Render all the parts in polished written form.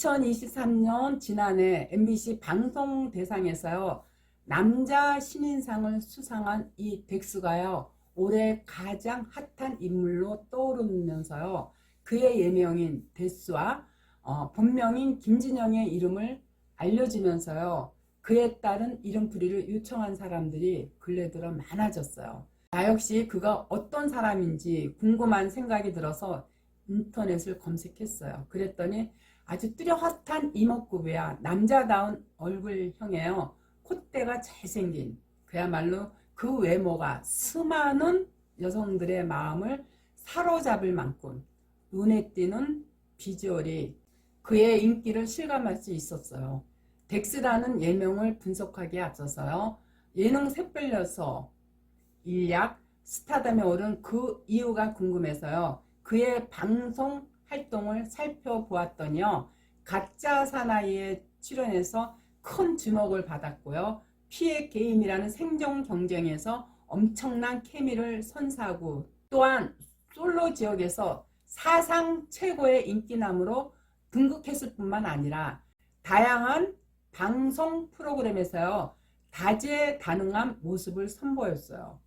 (2023년) 지난해 MBC 방송대상에서요 남자 신인상을 수상한 이 덱스가요 올해 가장 핫한 인물로 떠오르면서요 그의 예명인 데스와 본명인 김진영의 이름을 알려지면서요 그에 따른 이름풀이를 요청한 사람들이 근래 들어 많아졌어요. 나 역시 그가 어떤 사람인지 궁금한 생각이 들어서 인터넷을 검색했어요. 그랬더니 아주 뚜렷한 이목구비와 남자다운 얼굴형이에요. 콧대가 잘생긴, 그야말로 그 외모가 수많은 여성들의 마음을 사로잡을 만큼 눈에 띄는 비주얼이 그의 인기를 실감할 수 있었어요. 덱스라는 예명을 분석하기에 앞서서요 예능 샛별여서 일약 스타덤에 오른 그 이유가 궁금해서요 그의 방송 활동을 살펴보았더니요 가짜 사나이에 출연해서 큰 주목을 받았고요 피해 게임이라는 생존 경쟁에서 엄청난 케미를 선사하고 또한 솔로 지역에서 사상 최고의 인기남으로 등극했을 뿐만 아니라 다양한 방송 프로그램에서요 다재다능한 모습을 선보였어요.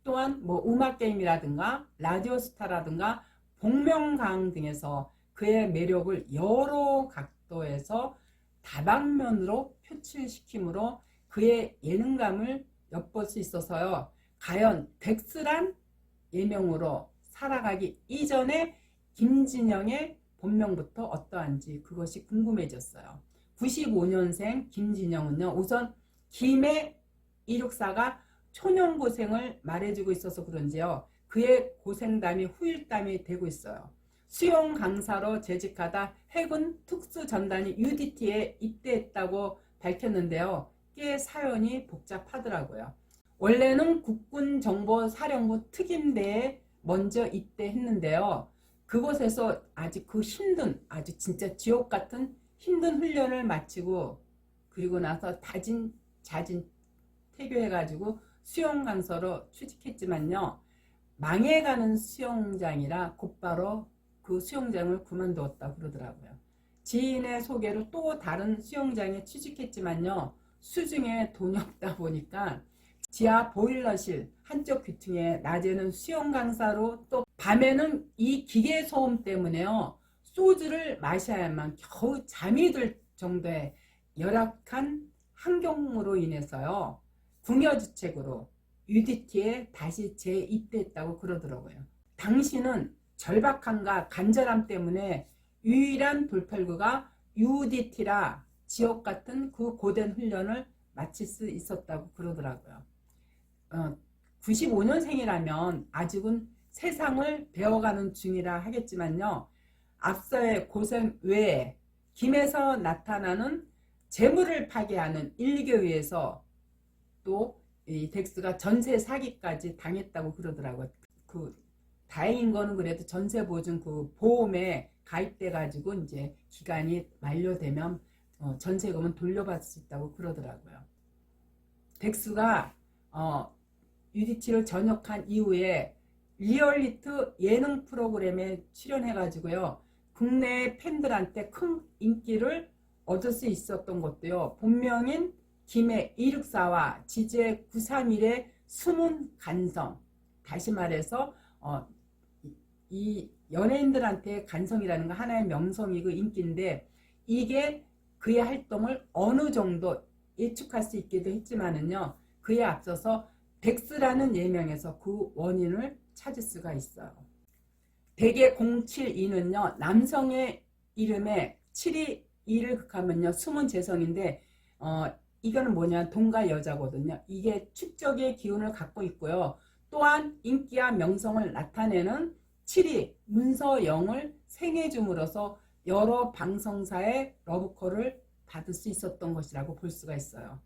또한 음악게임이라든가 라디오스타라든가 복면가왕 등에서 그의 매력을 여러 각도에서 다방면으로 표출시키므로 그의 예능감을 엿볼 수 있어서요 과연 덱스란 예명으로 살아가기 이전에 김진영의 본명부터 어떠한지 그것이 궁금해졌어요. 95년생 김진영은요 우선 김의 이륙사가 초년고생을 말해주고 있어서 그런지요 그의 고생담이 후일담이 되고 있어요. 수영 강사로 재직하다 해군 특수전단이 UDT에 입대했다고 밝혔는데요 꽤 사연이 복잡하더라고요. 원래는 국군정보사령부 특임대에 먼저 입대했는데요 그곳에서 아주 그 힘든 아주 진짜 지옥같은 힘든 훈련을 마치고 그리고 나서 자진 퇴교해가지고 수영 강사로 취직했지만요 망해가는 수영장이라 곧바로 그 수영장을 그만두었다고 그러더라고요. 지인의 소개로 또 다른 수영장에 취직했지만요 수중에 돈이 없다 보니까 지하 보일러실 한쪽 귀퉁이에 낮에는 수영 강사로 또 밤에는 이 기계 소음 때문에요 소주를 마셔야만 겨우 잠이 들 정도의 열악한 환경으로 인해서요 궁여지책으로 UDT에 다시 재입대했다고 그러더라고요. 당시는 절박함과 간절함 때문에 유일한 돌팔구가 UDT라 지옥 같은 그 고된 훈련을 마칠 수 있었다고 그러더라고요. 95년생이라면 아직은 세상을 배워가는 중이라 하겠지만요 앞서의 고생 외에 김에서 나타나는 재물을 파괴하는 일교위에서 또 이 덱스가 전세 사기까지 당했다고 그러더라고요. 다행인 거는 그래도 전세 보증 그 보험에 가입돼 가지고 이제 기간이 만료되면 전세금은 돌려받을 수 있다고 그러더라고요. 덱스가 UDT를 전역한 이후에 리얼리티 예능 프로그램에 출연해 가지고요 국내 팬들한테 큰 인기를 얻을 수 있었던 것도요 본명인 김해 264와 지제 931의 숨은 간성, 다시 말해서 이 연예인들한테 간성이라는 거 하나의 명성이고 인기인데 이게 그의 활동을 어느 정도 예측할 수 있기도 했지만은요 그에 앞서서 덱스라는 예명에서 그 원인을 찾을 수가 있어요. 대개 072는요 남성의 이름에 7이 2를 극하면요 숨은 재성인데 이거는 뭐냐 동가 여자거든요. 이게 축적의 기운을 갖고 있고요. 또한 인기와 명성을 나타내는 7이 문서영을 생해줌으로써 여러 방송사의 러브콜을 받을 수 있었던 것이라고 볼 수가 있어요.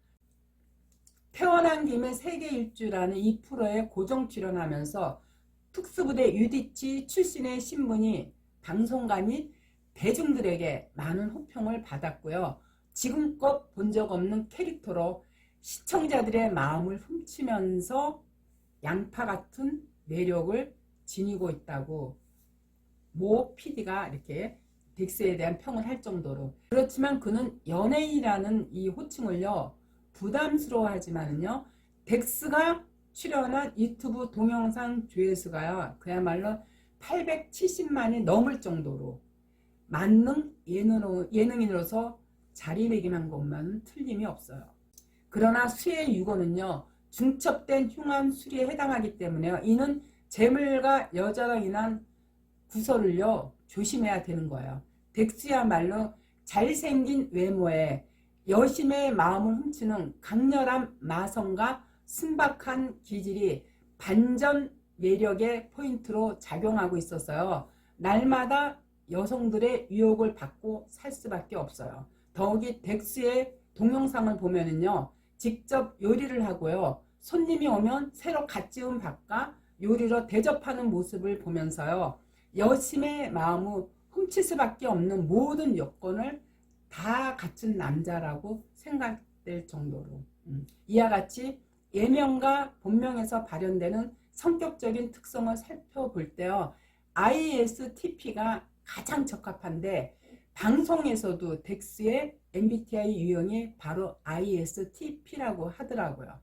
태어난 김에 세계 일주라는 이 프로에 고정 출연하면서 특수부대 UDT 출신의 신분이 방송가 및 대중들에게 많은 호평을 받았고요. 지금껏 본 적 없는 캐릭터로 시청자들의 마음을 훔치면서 양파 같은 매력을 지니고 있다고 모 PD가 이렇게 덱스에 대한 평을 할 정도로. 그렇지만 그는 연예인이라는 이 호칭을요 부담스러워하지만은요, 덱스가 출연한 유튜브 동영상 조회수가요 그야말로 870만이 넘을 정도로 만능 예능인으로서 자리매김한 것만은 틀림이 없어요. 그러나 수의 유고는요 중첩된 흉한 수리에 해당하기 때문에요, 이는 재물과 여자로 인한 구설을요 조심해야 되는 거예요. 덱스야말로 잘생긴 외모에 여심의 마음을 훔치는 강렬한 마성과 순박한 기질이 반전 매력의 포인트로 작용하고 있어서요, 날마다 여성들의 유혹을 받고 살 수밖에 없어요. 더욱이 덱스의 동영상을 보면은요 직접 요리를 하고요, 손님이 오면 새로 갓 지은 밥과 요리로 대접하는 모습을 보면서요, 여심의 마음을 훔칠 수밖에 없는 모든 요건을 다 갖춘 남자라고 생각될 정도로, 이와 같이 예명과 본명에서 발현되는 성격적인 특성을 살펴볼 때요, ISTP가 가장 적합한데, 방송에서도 덱스의 MBTI 유형이 바로 ISTP라고 하더라고요.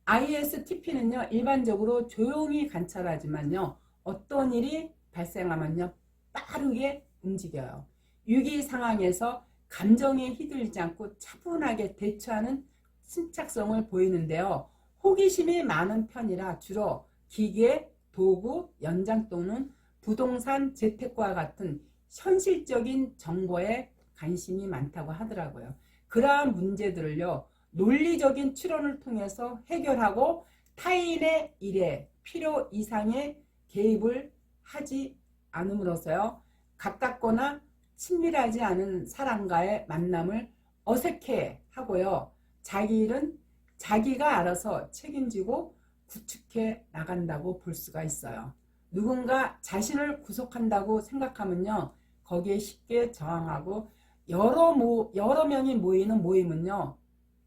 ISTP는요 일반적으로 조용히 관찰하지만요, 어떤 일이 발생하면요 빠르게 움직여요. 위기 상황에서 감정에 휘둘리지 않고 차분하게 대처하는 침착성을 보이는데요, 호기심이 많은 편이라 주로 기계, 도구, 연장 또는 부동산, 재테크와 같은 현실적인 정보에 관심이 많다고 하더라고요. 그러한 문제들을요 논리적인 추론을 통해서 해결하고 타인의 일에 필요 이상의 개입을 하지 않음으로써요, 가깝거나 친밀하지 않은 사람과의 만남을 어색해 하고요, 자기 일은 자기가 알아서 책임지고 구축해 나간다고 볼 수가 있어요. 누군가 자신을 구속한다고 생각하면요 거기에 쉽게 저항하고, 여러 명이 모이는 모임은요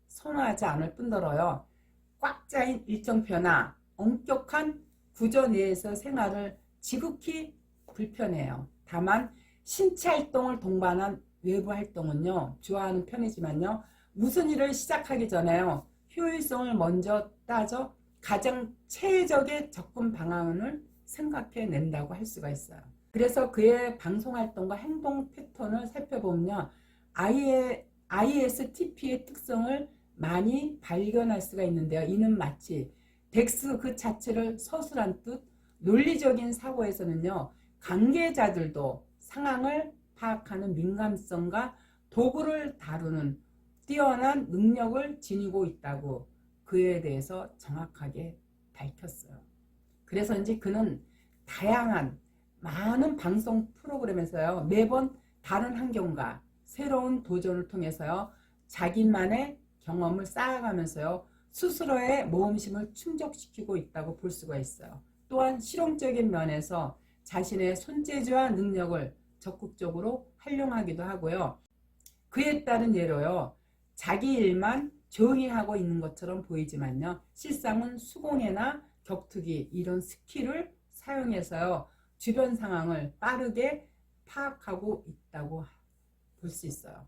선호하지 않을 뿐더러요, 꽉 짜인 일정표나 엄격한 구조 내에서 생활을 지극히 불편해요. 다만 신체 활동을 동반한 외부 활동은요 좋아하는 편이지만요, 무슨 일을 시작하기 전에요 효율성을 먼저 따져 가장 최적의 접근 방안을 생각해 낸다고 할 수가 있어요. 그래서 그의 방송활동과 행동 패턴을 살펴보면 ISTP의 특성을 많이 발견할 수가 있는데요, 이는 마치 덱스 그 자체를 서술한 뜻, 논리적인 사고에서는요 관계자들도 상황을 파악하는 민감성과 도구를 다루는 뛰어난 능력을 지니고 있다고 그에 대해서 정확하게 밝혔어요. 그래서인지 그는 다양한 많은 방송 프로그램에서요 매번 다른 환경과 새로운 도전을 통해서요 자기만의 경험을 쌓아가면서요 스스로의 모험심을 충족시키고 있다고 볼 수가 있어요. 또한 실용적인 면에서 자신의 손재주와 능력을 적극적으로 활용하기도 하고요, 그에 따른 예로요 자기 일만 조용히 하고 있는 것처럼 보이지만요 실상은 수공예나 격투기 이런 스킬을 사용해서요 주변 상황을 빠르게 파악하고 있다고 볼 수 있어요.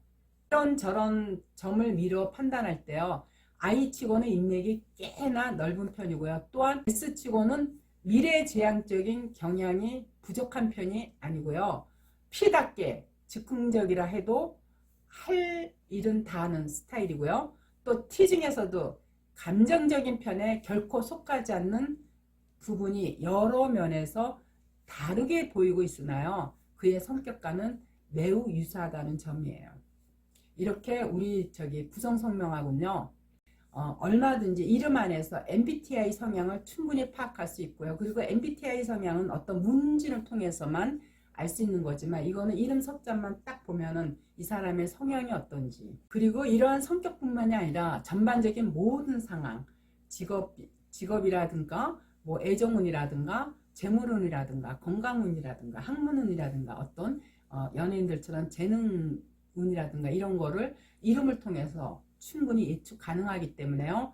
이런저런 점을 미뤄 판단할 때요 I치고는 인맥이 꽤나 넓은 편이고요, 또한 S치고는 미래지향적인 경향이 부족한 편이 아니고요, P답게 즉흥적이라 해도 할 일은 다 하는 스타일이고요, 또 T 중에서도 감정적인 편에 결코 속하지 않는 부분이 여러 면에서 다르게 보이고 있으나요 그의 성격과는 매우 유사하다는 점이에요. 이렇게 우리 구성 성명하고는요 얼마든지 이름 안에서 MBTI 성향을 충분히 파악할 수 있고요, 그리고 MBTI 성향은 어떤 문진을 통해서만 알 수 있는 거지만, 이거는 이름 석자만 딱 보면은 이 사람의 성향이 어떤지, 그리고 이러한 성격뿐만이 아니라 전반적인 모든 상황, 직업이라든가 뭐 애정운이라든가 재물운이라든가 건강운이라든가 학문운이라든가 어떤 연예인들처럼 재능운이라든가 이런 거를 이름을 통해서 충분히 예측 가능하기 때문에요.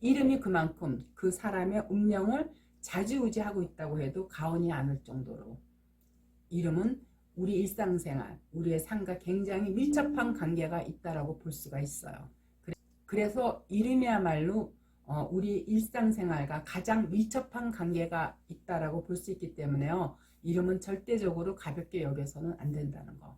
이름이 그만큼 그 사람의 운명을 좌지우지하고 있다고 해도 과언이 아닐 정도로 이름은 우리 일상생활, 우리의 삶과 굉장히 밀접한 관계가 있다라고 볼 수가 있어요. 그래서 이름이야말로 우리 일상생활과 가장 밀접한 관계가 있다라고 볼 수 있기 때문에요. 이름은 절대적으로 가볍게 여겨서는 안 된다는 거.